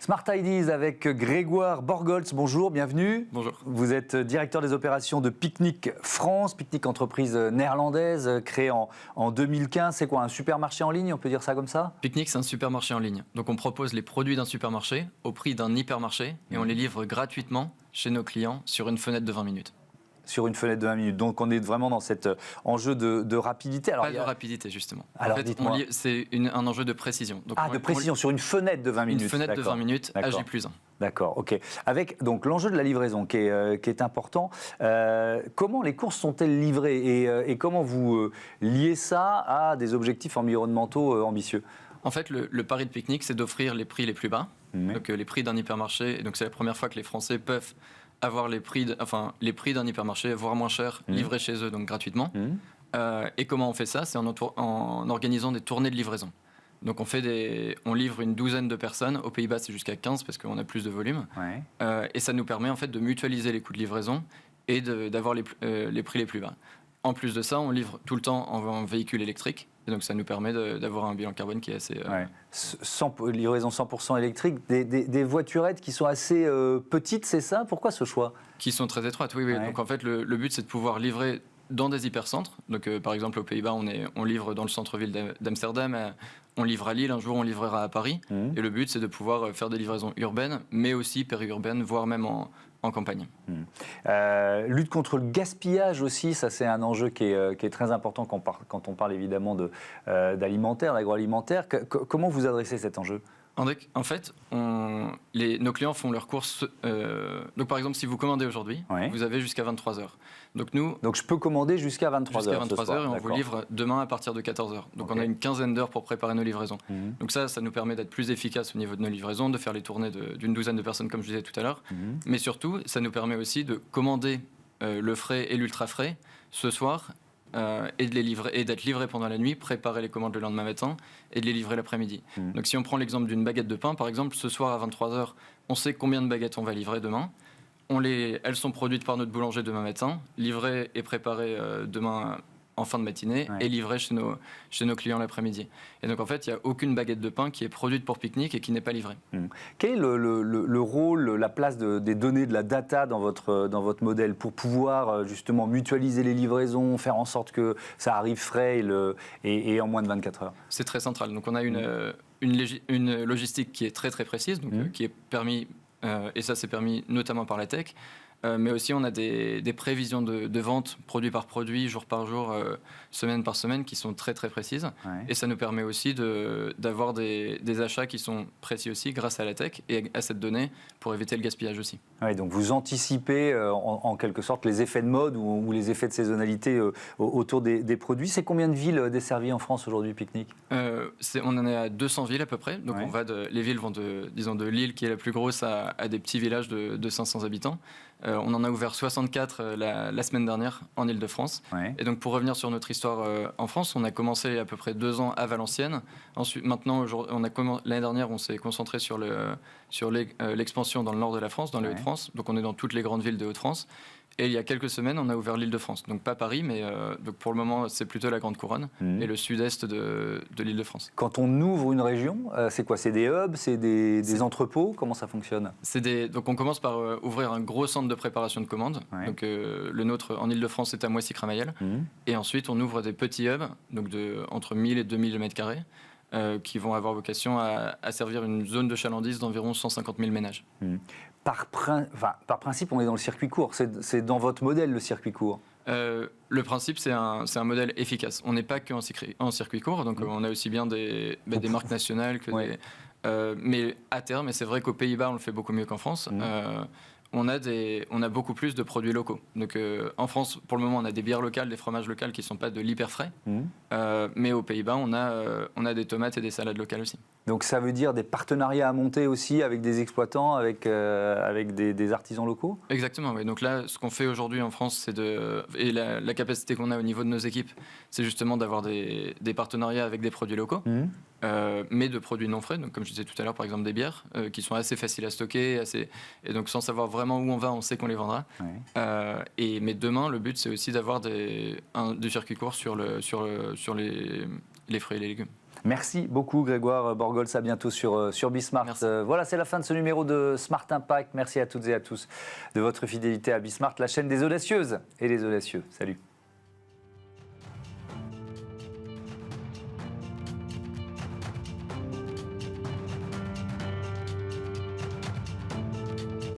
Smart Ideas avec Grégoire Borgholz. Bonjour, bienvenue. Bonjour. Vous êtes directeur des opérations de Picnic France, Picnic entreprise néerlandaise créée en 2015. C'est quoi, un supermarché en ligne, on peut dire ça comme ça? Picnic, c'est un supermarché en ligne. Donc on propose les produits d'un supermarché au prix d'un hypermarché et on les livre gratuitement chez nos clients sur une fenêtre de 20 minutes. Sur une fenêtre de 20 minutes. Donc on est vraiment dans cet enjeu de rapidité. Alors, Pas de rapidité, justement. Alors, en fait, c'est un enjeu de précision. Donc, de précision, sur une fenêtre de 20 minutes. Une fenêtre de 20 minutes, J+1. D'accord, ok. Avec donc l'enjeu de la livraison qui est important. Comment les courses sont-elles livrées et comment vous liez ça à des objectifs environnementaux ambitieux? En fait, le pari de Picnic, c'est d'offrir les prix les plus bas, donc les prix d'un hypermarché. Et donc c'est la première fois que les Français peuvent avoir les prix d'un hypermarché, voire moins cher, livrés chez eux, donc gratuitement. Et comment on fait ça? C'est en organisant des tournées de livraison. Donc on livre une douzaine de personnes. Aux Pays-Bas, c'est jusqu'à 15 parce qu'on a plus de volume. Et ça nous permet en fait de mutualiser les coûts de livraison et d'avoir les prix les plus bas. En plus de ça, on livre tout le temps en véhicule électrique. Et donc ça nous permet d'avoir un bilan carbone qui est assez... livraison 100% électrique, des voiturettes qui sont assez petites, c'est ça? Pourquoi ce choix? Qui sont très étroites, oui. Donc en fait, le but, c'est de pouvoir livrer dans des hypercentres. Donc par exemple, aux Pays-Bas, on livre dans le centre-ville d'Amsterdam, on livre à Lille, un jour on livrera à Paris. Et le but, c'est de pouvoir faire des livraisons urbaines, mais aussi périurbaines, voire même en campagne. Lutte contre le gaspillage aussi, ça c'est un enjeu qui est très important quand on parle évidemment d'alimentaire, d'agroalimentaire. Comment vous adressez cet enjeu? En fait, nos clients font leurs courses. Donc, par exemple, si vous commandez aujourd'hui, vous avez jusqu'à 23h. Donc je peux commander jusqu'à 23h. Jusqu'à 23h et on vous livre demain à partir de 14h. Donc, on a une quinzaine d'heures pour préparer nos livraisons. Donc, ça nous permet d'être plus efficace au niveau de nos livraisons, de faire les tournées d'une douzaine de personnes, comme je disais tout à l'heure. Mais surtout, ça nous permet aussi de commander le frais et l'ultra frais ce soir. Et d'être livré pendant la nuit, préparer les commandes le lendemain matin et de les livrer l'après-midi. Donc si on prend l'exemple d'une baguette de pain, par exemple, ce soir à 23h, on sait combien de baguettes on va livrer demain. Elles sont produites par notre boulanger demain matin, livrées et préparées demain en fin de matinée et livrées chez nos clients l'après-midi. Et donc en fait, il n'y a aucune baguette de pain qui est produite pour Picnic et qui n'est pas livrée. Quel est le rôle, la place des données, de la data dans votre modèle pour pouvoir justement mutualiser les livraisons, faire en sorte que ça arrive frais et en moins de 24 heures? C'est très central. Donc on a une logistique qui est très très précise, donc, qui est permis, et ça c'est permis notamment par la tech. Mais aussi, on a des prévisions de vente, produit par produit, jour par jour, semaine par semaine, qui sont très très précises. Et ça nous permet aussi d'avoir des achats qui sont précis aussi grâce à la tech et à cette donnée pour éviter le gaspillage aussi. Donc vous anticipez en quelque sorte les effets de mode ou les effets de saisonnalité autour des produits. C'est combien de villes desservies en France aujourd'hui, Picnic? On en est à 200 villes à peu près. Donc les villes vont de Lille, qui est la plus grosse, à des petits villages de 500 habitants. On en a ouvert 64 la semaine dernière en Ile-de-France. Et donc pour revenir sur notre histoire en France, on a commencé à peu près 2 ans à Valenciennes. Ensuite, l'année dernière, on s'est concentré sur l'expansion dans le nord de la France, dans les Hauts-de-France. Donc on est dans toutes les grandes villes des Hauts-de-France. Et il y a quelques semaines, on a ouvert l'Île-de-France. Donc pas Paris, mais donc pour le moment, c'est plutôt la Grande Couronne et le sud-est de l'Île-de-France. Quand on ouvre une région, c'est quoi? C'est des hubs, c'est des entrepôts? Comment ça fonctionne? Donc on commence par ouvrir un gros centre de préparation de commandes. Donc le nôtre en Île-de-France, c'est à Moissy-Cramayel. Et ensuite, on ouvre des petits hubs, donc entre 1000 et 2000 m², qui vont avoir vocation à servir une zone de chalandise d'environ 150 000 ménages. Par principe, on est dans le circuit court. C'est dans votre modèle, le circuit court? Le principe, c'est un modèle efficace. On n'est pas qu'en circuit court, donc on a aussi bien des marques nationales que mais à terme, et c'est vrai qu'aux Pays-Bas, on le fait beaucoup mieux qu'en France, on a beaucoup plus de produits locaux. Donc en France, pour le moment, on a des bières locales, des fromages locaux qui ne sont pas de l'hyper frais. Mais aux Pays-Bas, on a des tomates et des salades locales aussi. Donc ça veut dire des partenariats à monter aussi avec des exploitants, avec des artisans locaux? Exactement, oui. Donc là, ce qu'on fait aujourd'hui en France, et la capacité qu'on a au niveau de nos équipes, c'est justement d'avoir des partenariats avec des produits locaux, mais de produits non frais. Donc comme je disais tout à l'heure, par exemple des bières, qui sont assez faciles à stocker, et donc sans savoir vraiment où on va, on sait qu'on les vendra. Mais demain, le but, c'est aussi d'avoir du circuit court sur les fruits et les légumes. Merci beaucoup Grégoire Borgols, à bientôt sur Bismart. Voilà, c'est la fin de ce numéro de Smart Impact. Merci à toutes et à tous de votre fidélité à Bismart, la chaîne des audacieuses et des audacieux. Salut.